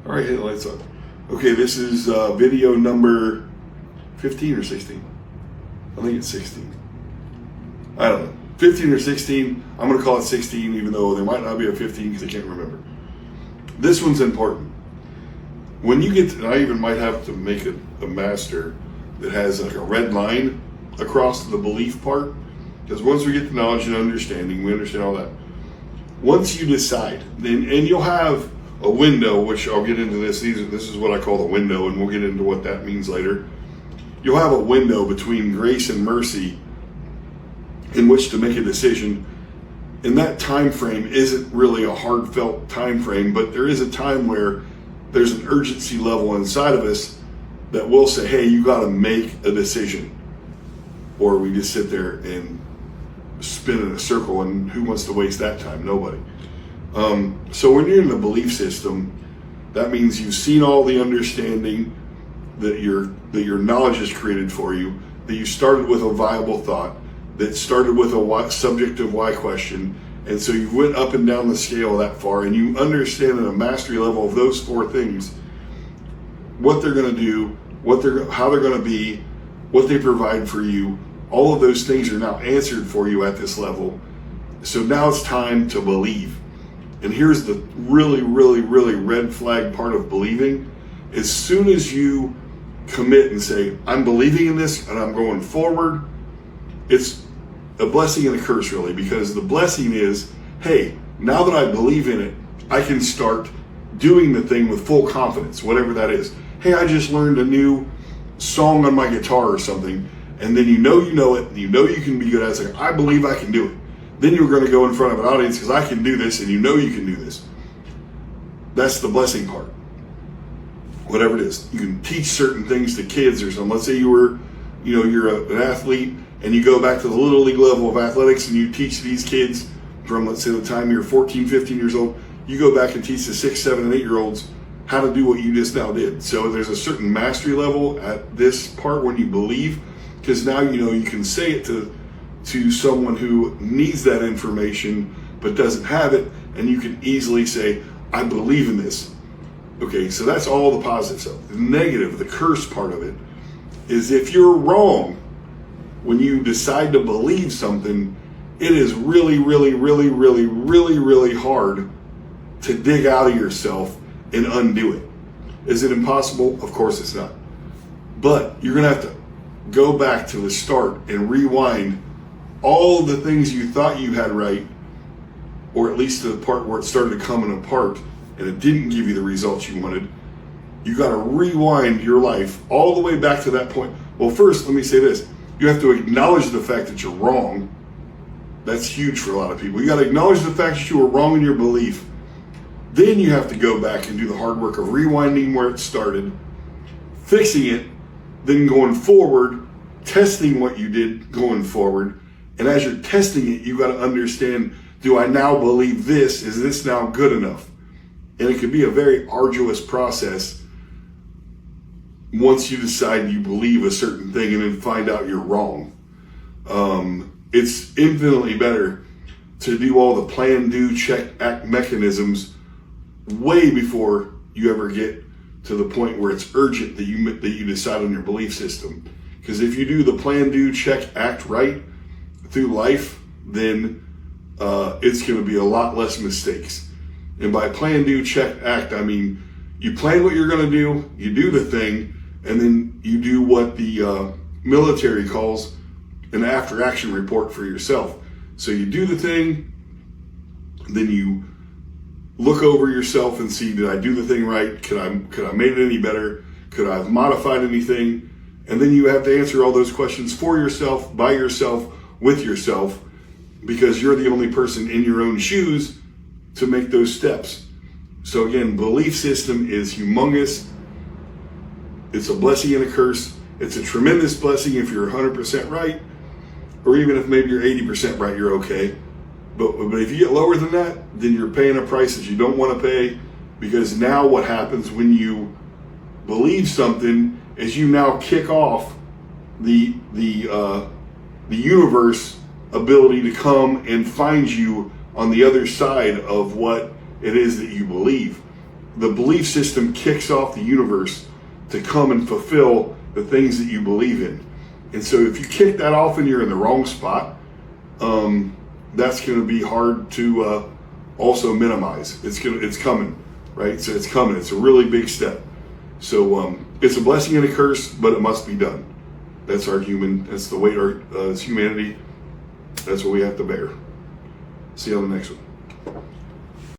All right, hit the lights on. Okay, this is video number 15 or 16. I think it's 16. I don't know. 15 or 16. I'm going to call it 16, even though there might not be a 15 because I can't remember. This one's important. When you get to, I even might have to make a master that has like a red line across the belief part. Because once we get to knowledge and understanding, we understand all that. Once you decide, then, and you'll have a window, which I'll get into this. This is what I call the window, and we'll get into what that means later. You'll have a window between grace and mercy in which to make a decision. And that time frame isn't really a heartfelt time frame, but there is a time where there's an urgency level inside of us that will say, hey, you got to make a decision. Or we just sit there and spin in a circle, and who wants to waste that time? Nobody. So when you're in the belief system, that means you've seen all the understanding that your knowledge has created for you, that you started with a viable thought, that started with a why, subjective why question, and so you went up and down the scale that far, and you understand at a mastery level of those four things what they're going to do, how they're going to be, what they provide for you. All of those things are now answered for you at this level. So now it's time to believe. And here's the really, really, really red flag part of believing. As soon as you commit and say, I'm believing in this and I'm going forward, it's a blessing and a curse, really, because the blessing is, hey, now that I believe in it, I can start doing the thing with full confidence, whatever that is. Hey, I just learned a new song on my guitar or something, and then you know it, and you know you can be good at it. It's like, I believe I can do it. Then you're going to go in front of an audience because I can do this, and you know you can do this. That's the blessing part. Whatever it is. You can teach certain things to kids or something. Let's say you're an athlete, and you go back to the little league level of athletics, and you teach these kids from, let's say, the time you're 14, 15 years old. You go back and teach the 6, 7, and 8-year-olds how to do what you just now did. So there's a certain mastery level at this part when you believe, because now you can say it to someone who needs that information but doesn't have it, and you can easily say, I believe in this. Okay, so that's all the positive stuff. The negative, the curse part of it, is if you're wrong when you decide to believe something, it is really, really, really, really, really, really hard to dig out of yourself and undo it. Is it impossible? Of course it's not. But you're going to have to go back to the start and rewind all the things you thought you had right, or at least to the part where it started coming apart and it didn't give you the results you wanted. You got to rewind your life all the way back to that point. Well, first, let me say this. You have to acknowledge the fact that you're wrong. That's huge for a lot of people. You got to acknowledge the fact that you were wrong in your belief. Then you have to go back and do the hard work of rewinding where it started, fixing it, then going forward, testing what you did going forward. And as you're testing it, you got to understand, do I now believe this? Is this now good enough? And it can be a very arduous process once you decide you believe a certain thing and then find out you're wrong. It's infinitely better to do all the plan, do, check, act mechanisms way before you ever get to the point where it's urgent that you decide on your belief system. Because if you do the plan, do, check, act right through life, then it's going to be a lot less mistakes. And by plan, do, check, act, I mean you plan what you're going to do, you do the thing, and then you do what the military calls an after action report for yourself. So you do the thing, then you look over yourself and see, did I do the thing right? Could I made it any better? Could I have modified anything? And then you have to answer all those questions for yourself, by yourself, with yourself, because you're the only person in your own shoes to make those steps. So again, belief system is humongous. It's a blessing and a curse. It's a tremendous blessing if you're 100% right, or even if maybe you're 80% right, you're okay. But if you get lower than that, then you're paying a price that you don't want to pay, because now what happens when you believe something is you now kick off the universe ability to come and find you on the other side of what it is that you believe. the belief system kicks off the universe to come and fulfill the things that you believe in. And so if you kick that off and you're in the wrong spot, that's going to be hard to also minimize. It's coming, right? So it's coming. It's a really big step. So it's a blessing and a curse, but it must be done. That's the weight as humanity. That's what we have to bear. See you on the next one.